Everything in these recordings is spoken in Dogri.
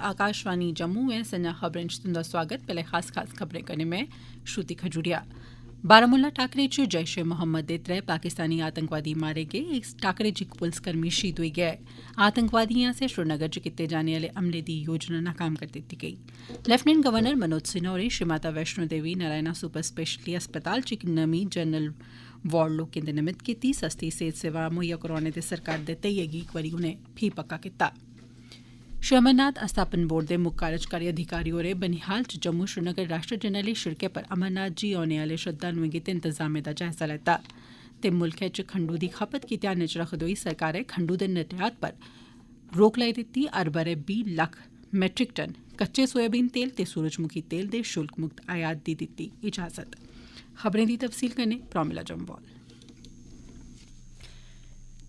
आकाशवाणी जम्मू ऐ संजा खबरें च तुंदा स्वागत। पैह्ले खास खबरें कन्नै में श्रुति खजूरिया। बारामुला टाकरे च जैश ए मोहम्मद दे 3 पाकिस्तानी आतंकवादी मारे गे। इस टाकरे च इक पुलसकर्मी शहीद होई गेआ ऐ। आतंकवादिएं आसेआ श्रीनगर च कीते जाने आह्ले हमले दी योजना नाकाम करी दित्ती गेई। लेफ्टिनेंट गवर्नर मनोज सिन्हा होरें श्री माता वैष्णो देवी नारायणा सुपर स्पेशलिटी अस्पताल च इक नमीं जनरल वार्ड लोकें दे निमित्त कीती। सस्ती सेहत सेवा मुहैया करोआने दे सरकार दे धैइये गी इक बारी उनें फ्ही पक्का कीता। श्री अमरनाथ अस्थापन बोर्ड दे मुक्ख कार्यकारी अधिकारी होरें बनिहाल च जम्मू श्रीनगर राष्ट्रीय जरनैली शिड़कै पर अमरनाथ जी औने आह्ले श्रद्धालुएं गित्तै इंतजामें दा जायजा लैता ते मुल्खै च खंडू दी खपत गी ध्यानै च रखदे होई सरकारै खंडू दे निर्यात पर रोक लाई दित्ती। हर ब'रे 20 लक्ख मैट्रिक टन कच्चे सोयाबीन तेल ते सूरजमुखी तेल दे शुल्क मुक्त आयात दी दित्ती इजाजत। खबरें दी तफसील कन्नै प्रोमिला जम्वाल।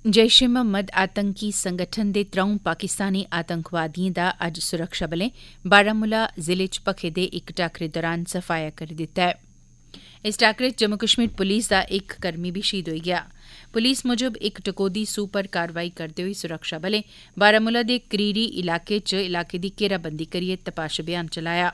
जैश ए मोहम्मद आतंकी संगठन दे 3 पाकिस्तानी आतंकवादिएं दा अज्ज सुरक्षाबलें बारामुला जिले च भखे दे इक टाकरे दौरान सफाया करी दित्ता ऐ। इस टाकरे च जम्मू कश्मीर पुलिस दा इक कर्मी बी शहीद होई गेआ। पुलिस मुजब इक टकोह्दी सूह पर कारवाई करदे होई सुरक्षाबलें बारामुला दे करीरी इलाके च इलाके दी घेराबंदी करियै तपाश अभियान चलाया,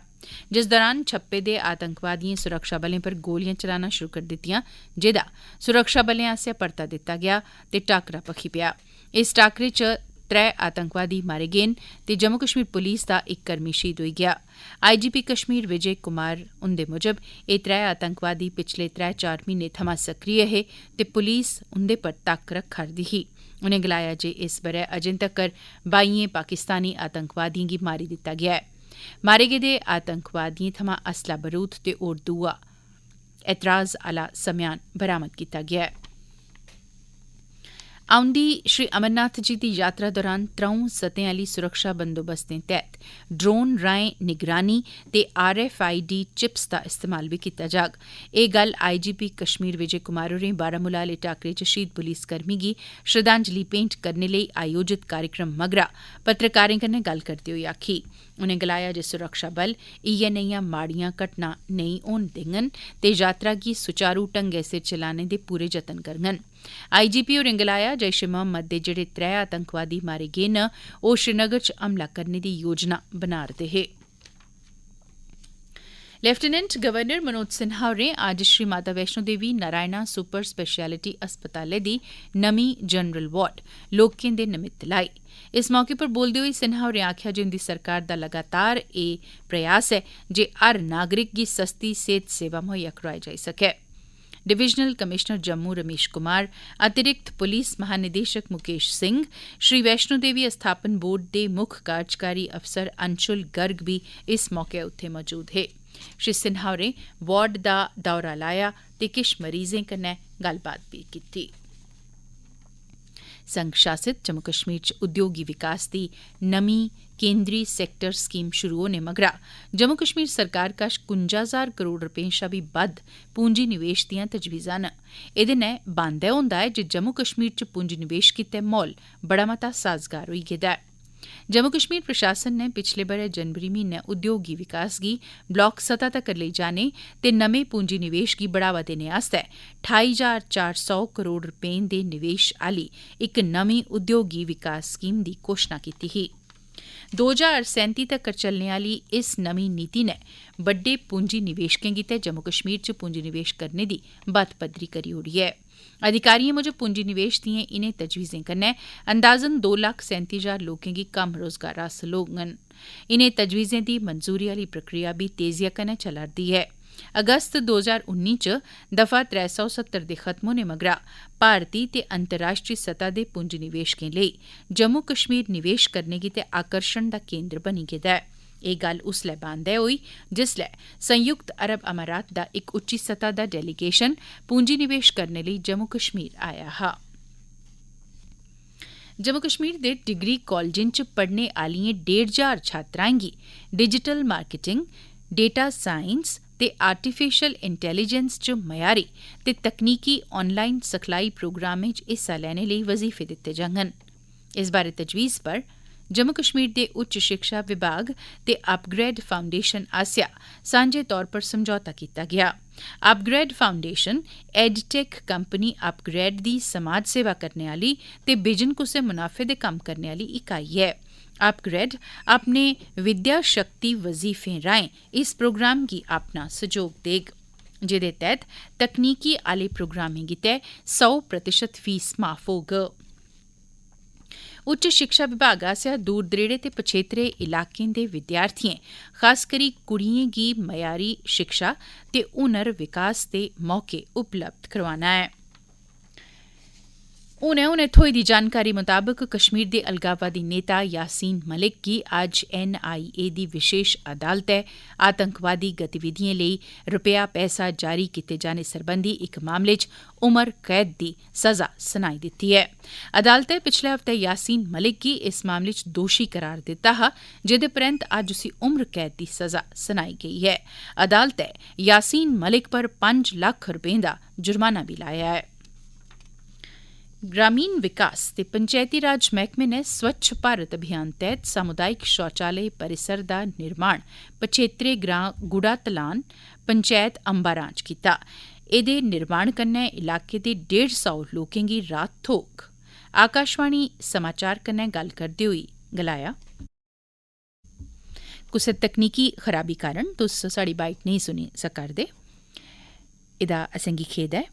जिस दौरान छप्पे दे आतंकवादिएं सुरक्षाबलें पर गोलियां चलाना शुरू करी दित्तियां, जेह्दा सुरक्षाबलें आसेआ परता दित्ता गेआ ते टाकरा भखी पेआ। इस टाकरे च 3 आतंकवादी मारे गे न ते जम्मू कश्मीर पुलिस दा इक कर्मी शहीद होई गेआ। आईजीपी कश्मीर विजय कुमार हुंदे मुजब एह् 3 आतंकवादी पिछले 3-4 म्हीने थमां सक्रिय हे ते पुलिस उंदे पर तक्क रक्खा'रदी ही। उनें गलाया जे इस ब'रे अजें तक्कर 22 पाकिस्तानी आतंकवादिएं गी मारी दित्ता गेआ ऐ। मारे गेदे आतंकवादिएं थमां असला बरूद ते होर दूआ एतराज आह्ला समेयान बरामद कीता गेआ ऐ। औंदी श्री अमरनाथ जी दी यात्रा दौरान 3 सतहें आह्ली सुरक्षा बंदोबस्तें तैह्त ड्रोन राएं निगरानी ते RFID चिप्स दा इस्तेमाल बी कीता जाग। एह् गल्ल आईजीपी कश्मीर विजय कुमार होरें बारामुला आह्ले टाकरे च शहीद पुलिसकर्मी गी श्रद्धांजलि भेंट करने लेई आयोजित कार्यक्रम मगरा पत्रकारें कन्नै गल्ल करदे होई आखी। उनें गलाया जे सुरक्षा बल इयै नेहियां माड़ियां घटनां नेईं होन देङन ते यात्रा गी सुचारू ढंगै सिर चलाने दे पूरे जतन करङन। आईजीपी होरें गलाया जैश ए मोहम्मद दे जेहड़े 3 आतंकवादी मारे गे न ओह् श्रीनगर च हमला करने दी योजना बना'रदे हे। लेफ्टिनेंट गवर्नर मनोज सिन्हा होरें अज्ज श्री माता वैष्णो देवी नारायणा सुपर स्पेशलिटी अस्पतालै दी नमीं जनरल वार्ड लोकें दे निमित्त लाई। इस मौके पर बोलदे होई सिन्हा होरें आखेआ जे उंदी सरकार दा लगातार एह् प्रयास ऐ जे हर नागरिक गी सस्ती सेहत सेवा मुहैया करोआई जाई सकै। डिवीजनल कमिश्नर जम्मू रमेश कुमार, अतिरिक्त पुलिस महानिदेशक मुकेश सिंह, श्री वैष्णो देवी अस्थापन बोर्ड दे मुक्ख कार्यकारी अफसर अंशुल गर्ग बी इस मौके उत्थे मौजूद हे। श्री सिन्हा होरें वार्ड दा दौरा लाया ते किश मरीजें कन्नै गल्लबात बी कीती। संघ शासित जम्मू कश्मीर च उद्योगी विकास दी नमीं केंद्री सैक्टर स्कीम शुरू होने मगरा जम्मू कश्मीर सरकार कश 51,000 करोड़ रपें शा बी बद्ध पूंजी निवेश दियां तजवीज़ां न। एह्दे नै बांदा होंदा ऐ जे जम्मू कश्मीर च पूंजी निवेश गित्तै माहौल बड़ा मता साजगार होई गेदा ऐ। जम्मू कश्मीर प्रशासन नै पिछले ब'रे जनवरी म्हीनै उद्योगी विकास गी ब्लाक सतह तक्कर लेई जाने ते नमें पूंजी निवेश गी बढ़ावा देने आस्तै 28,400 करोड़ रपें दे निवेश आह्ली इक नमीं उद्योगी विकास स्कीम दी घोषणा कीती ही। 2037 तक्कर चलने आह्ली इस नमीं नीति नै बड्डे पूंजी निवेशकें गित्तै जम्मू कश्मीर च पूंजी निवेश करने दी बत्त पद्धरी करी ओड़ी ऐ। अधिकारिएं मुजब पूंजी निवेश दिएं इनें तजवीजें कन्नै अंदाजन 2,37,000 लोकें गी कम्म रोजगार हासल होङन। इनें तजवीजें दी मंजूरी आह्ली प्रक्रिया बी तेजिया कन्नै चला'रदी ऐ। अगस्त 2019 च दफा 370 दे खत्म होने मगरा भारती ते अंतर्राष्ट्रीय सतह दे पूंजी निवेशकें लेई जम्मू कश्मीर निवेश करने गित्तै आकर्षण दा केंद्र बनी गेदा ऐ। एह् गल्ल उसलै बांदै होई जिसलै संयुक्त अरब अमारात दा इक उच्ची सतह दा डेलीगेशन पूंजी निवेश करने लेई जम्मू कश्मीर आया हा। जम्मू कश्मीर दे डिग्री कालजें च पढ़ने आह्लिएं 1,500 छात्राएं गी डिजिटल मार्केटिंग, डेटा साइंस ते आर्टिफिशियल इंटैलीजेंस च मयारी ते तकनीकी ऑनलाइन सिखलाई प्रोग्रामें च हिस्सा लैने लेई वजीफे दित्ते जाङन। इस बारै तजवीज़ पर जम्मू कश्मीर दे उच्च शिक्षा विभाग ते अपग्रेड फाउंडेशन आसेआ सांझे तौर पर समझौता कीता गया। UpGrad foundation edtech company upGrad दी समाज सेवा करने आली ते बिजन कुसै मुनाफे दे कम्म करने आली इकाई ऐ। अपग्रेड अपने विद्या शक्ति वजीफें राएं इस प्रोग्राम गी अपना सहयोग देग, जेदे तैह्त तकनीकी आले प्रोग्रामें गितै 100% फीस माफ होग। उच्च शिक्षा विभाग आसेआ दूर दरेड़े ते पछेतरे इलाकें दे विद्यार्थिएं, खास करी कुड़ियें गी मयारी शिक्षा ते हुनर विकास दे मौके उपलब्ध करोआना ऐ। हुनै थ्होई दी जानकारी मुताबक कश्मीर दे अलगाववादी नेता यासीन मलिक गी अज्ज NIA दी विशेष अदालतै आतंकवादी गतिविधिएं लेई रपेआ पैसा जारी कीते जाने सरबंधी इक मामले च उमर कैद दी सजा सुनाई दित्ती ऐ। अदालतै पिछले हफ्ते यासीन मलिक गी इस मामले च दोषी करार दित्ता हा, जेदे परैंत अज्ज उसी उम्र कैद दी सजा सुनाई गेई ऐ। अदालतै यासीन मलिक पर 5 लक्ख रपें दा जुर्माना बी लाया ऐ। ग्रामीण विकास ते पंचैती राज मैह्कमे ने स्वच्छ भारत अभियान तैह्त सामुदायिक शौचालय परिसर दा निर्माण पछेत्रे ग्रां गुड़ा तलान पंचैत अम्बारां च कीता। एह्दे निर्माण कन्नै इलाके दे 150 लोकें गी राहत थ्होग। आकाशवाणी समाचार कन्नै गल्ल करदे होई गलाया, कुसै तकनीकी खराबी कारण तुस साढ़ी बाइट नेईं सुनी सका'रदे, एह्दा असेंगी खेद ऐ।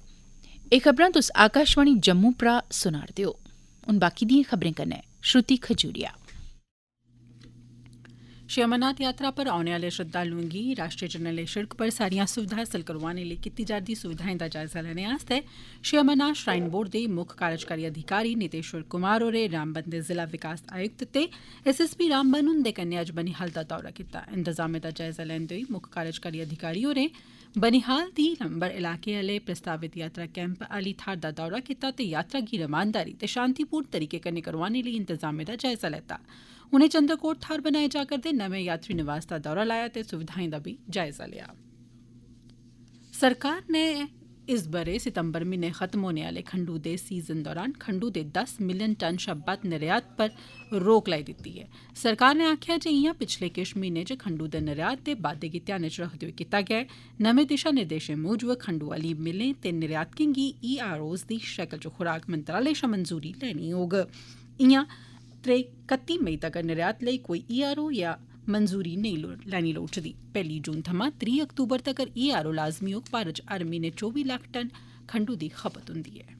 एह् खबरां तुस आकाशवाणी जम्मू परा सुना'रदे ओ। हुन बाकी दियें खबरें कन्नै श्रुति खजूरिया। श्री अमरनाथ यात्रा पर औने आले श्रद्धालुएं गी राष्ट्रीय जरनैली शिड़क पर सारियां सुविधां हासल करोआने लेई कीती जा'रदी सुविधाएं दा जायजा लैने आस्तै श्री अमरनाथ श्राइन बोर्ड दे मुक्ख कार्यकारी अधिकारी नीतेश्वर कुमार होरें रामबन दे जिला विकास आयुक्त ते SSP रामबन हुंदे कन्नै अज्ज बनिहाल दा दौरा कीता। इंतजामें दा जायजा लैंदे होई मुक्ख कार्यकारी अधिकारी होरें बनिहाल दी लंबर इलाके आले प्रस्तावित यात्रा कैंप आली थाह्र दा दौरा कीता ते यात्रा गी रमानदारी ते शांतिपूर्ण तरीके कन्नै करोआने लेई इंतजामें दा जायजा लैता। उनें चंद्रकोट थाह्र बनाए जा करदे नमें यात्री निवास दा दौरा लाया ते सुविधाएं दा बी जायजा लिया। सरकार ने इस ब'रे सितंबर म्हीने खत्म होने आले खंडू दे सीजन दौरान खंडू दे 10 मिलियन टन शा बद्द निर्यात पर रोक लाई दित्ती ऐ। सरकार ने आखेआ जे इयां पिछले किश म्हीनें च खंडू दे निर्यात दे बाद्दे गी ध्यानै च रखदे होई कीता गेआ ऐ। नमें दिशा निर्देशें मूजब खंडू आली मिलें ते निर्यातकें गी EROs दी शकल च खुराक मंत्रालय शा मंजूरी लैनी होग। इयां 31 मई तगर निर्यात लेई कोई ERO या मंजूरी नेईं लैनी लोड़चदी। 1 जून थमां 30 अक्तूबर तगर ERO लाजमी होग। भारत च हर म्हीने 24 लक्ख टन खंडू दी खपत होंदी ऐ।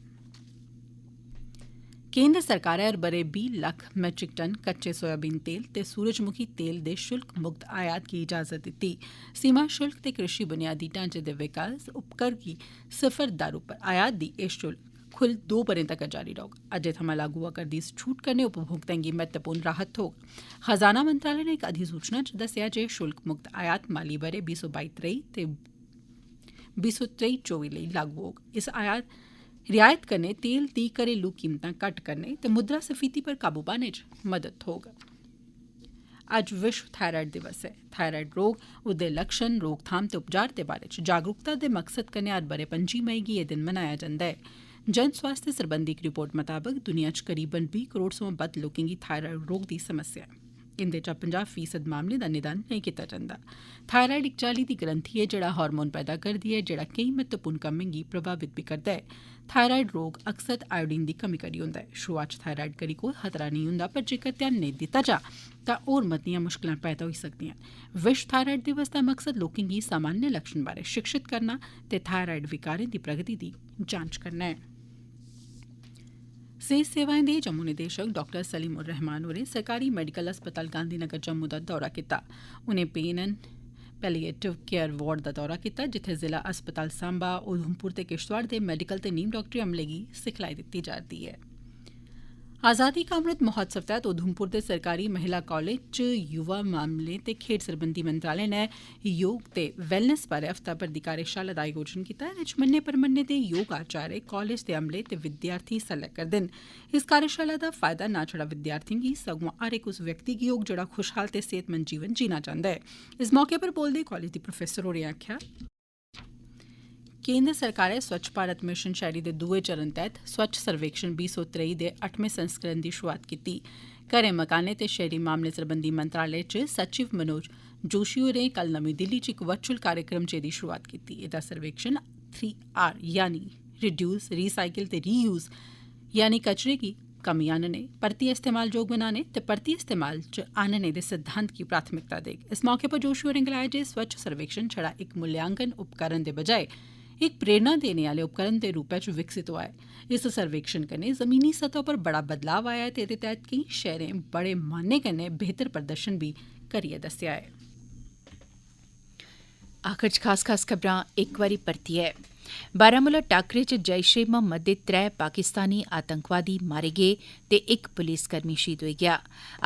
केंद्र सरकारै हर ब'रे 20 लक्ख मैट्रिक टन कच्चे सोयाबीन तेल ते सूरजमुखी तेल दे शुल्क मुक्त आयात गी इजाजत दित्ती। सीमा शुल्क ते कृषि बुनियादी ढांचे दे विकास उपकर गी सिफर दर उप्पर आयात दी एह् शुल्क कुल 2 ब'रें तगर जारी रौह्ग। अज्जै थमां लागू होआ करदी इस छूट कन्नै उपभोक्ताएं गी महत्वपूर्ण राहत थ्होग। खजाना मंत्रालय ने इक अधिसूचना च दस्सेआ जे शुल्क मुक्त आयात माली ब'रे 2022-23 ते 2023-24 लेई लागू होग। इस रियायत कन्नै तेल दी घरेलू कीमतां घट्ट करने ते मुद्रास्फीति पर काबू पाने च मदद थ्होग। अज्ज विश्व थायराइड दिवस ऐ। थायराइड रोग, ओह्दे लक्षण, रोकथाम ते उपचार दे बारे च जागरूकता दे मकसद कन्नै हर ब'रे 25 मई गी एह् दिन मनाया जंदा है। जन स्वास्थ्य सरबंधी इक रिपोर्ट मताबक दुनिया च करीबन 20 करोड़ सोयां बद्द लोकें गी थायराइड रोग दी समस्या ऐ। इंदे चा 50% मामलें दा निदान नेईं कीता जंदा। थायराइड इक चाल्ली दी ग्रंथि ऐ जेह्ड़ा हार्मोन पैदा करदी ऐ, जेह्ड़ा केईं महत्वपूर्ण कम्में गी प्रभावित बी करदा ऐ। थायराइड रोग अक्सर आयोडीन दी कमी करी होंदा ऐ। शुरुआत च थायराइड करी कोई खतरा नेईं होंदा, पर जेकर ध्यान नेईं दित्ता जा तां होर मतियां मुश्कलां पैदा होई सकदियां न। विश्व थायराइड दिवस दा मकसद लोकें गी सामान्य लक्षण बारे शिक्षित करना ते थायराइड विकारें दी प्रगति दी जांच करना ऐ। सेहत सेवाएं दे जम्मू निदेशक डॉ सलीम उर रहमान होरें सरकारी मेडिकल अस्पताल गांधीनगर जम्मू दा दौरा कीता। उनें pain and palliative care ward दा दौरा कीता, जित्थै जिला अस्पताल सांबा, उधमपुर ते किश्तवाड़ दे मेडिकल ते नीम डाक्टरी अमले गी सिखलाई दित्ती जा'रदी ऐ। आजादी का अमृत महोत्सव तैह्त उधमपुर दे सरकारी महिला कालेज च युवा मामले ते खेड्ड सरबंधी मंत्रालय नै योग ते वैलनेस बारे हफ्ता भर दी कार्यशाला दा आयोजन कीता। एह्दे च मन्ने परमन्ने दे योग आचार्य, कालेज दे अमले ते विद्यार्थी हिस्सा लै करदे न। इस कार्यशाला दा फायदा न छड़ा विद्यार्थिएं गी सगुआं हर इक उस व्यक्ति गी होग जेह्ड़ा खुशहाल ते सेहतमंद जीवन जीना चांह्दा है। इस मौके पर बोलदे कालेज दी प्रोफेसर होरें आखेआ, केंद्र सरकारै स्वच्छ भारत मिशन शैह्री दे दुए चरण तैह्त स्वच्छ सर्वेक्षण 2023 दे 8वें संस्करण दी शुरुआत कीती। घरें मकानें ते शहरी मामले सरबंधी मंत्रालय च सचिव मनोज जोशी होरें कल नमीं दिल्ली च इक वर्चुअल कार्यक्रम च एह्दी शुरूआत कीती। एह्दा सर्वेक्षण 3R यानी रिड्यूस, रिसाइकल ते रीयूज यानी कचरे गी कमी आनने, परतियै इस्तेमाल जोग बनाने ते परतियै इस्तेमाल च आनने दे सिद्धांत गी प्राथमिकता देग। इस मौके पर जोशी होरें गलाया जे स्वच्छ सर्वेक्षण छड़ा इक मूल्यांकन उपकरण दे बजाय इक प्रेरणा देने आले उपकरण दे रूपै च विकसित होआ ऐ। इस सर्वेक्षण कन्नै जमीनी सतह पर बड़ा बदलाव आया ऐ ते एह्दे तैह्त केईं शैह्रें बड़े मान्नै कन्नै बेहतर प्रदर्शन बी करियै दस्सेआ ऐ। आखिर च खास खबरां इक बारी परतियै। बारामूला टाकरे च जैश ए मोहम्मद दे 3 पाकिस्तानी आतंकवादी मारे गे ते इक पुलिसकर्मी शहीद होई गेआ।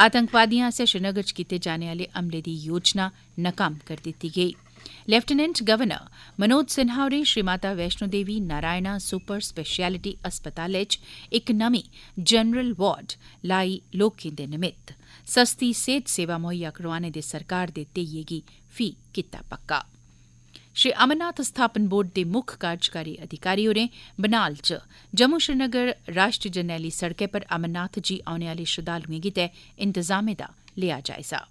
आतंकवादिएं आसेआ श्रीनगर च कीते जाने आले हमले दी योजना नाकाम करी दित्ती गेई। लेफ्टिनेंट गवर्नर मनोज सिन्हा होरें श्री माता वैष्णो देवी नारायणा सुपर स्पैशलिटी अस्पतालै च इक नमीं जनरल वार्ड लाई लोकें दे निमित्त। सस्ती सेहत सेवा मुहैया करोआने दे सरकार दे ध्येइये गी फ्ही कीता पक्का। श्री अमरनाथ स्थापन बोर्ड दे मुक्ख कार्यकारी अधिकारी होरें बनाल च जम्मू श्रीनगर राष्ट्रीय जरनैली सड़कै पर अमरनाथ जी औने आले श्रद्धालुएं गितै इंतजामें दा लेआ जायजा।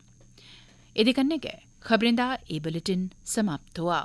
एह्दे कन्नै गै खबरें दा एह् बुलेटिन समाप्त होआ।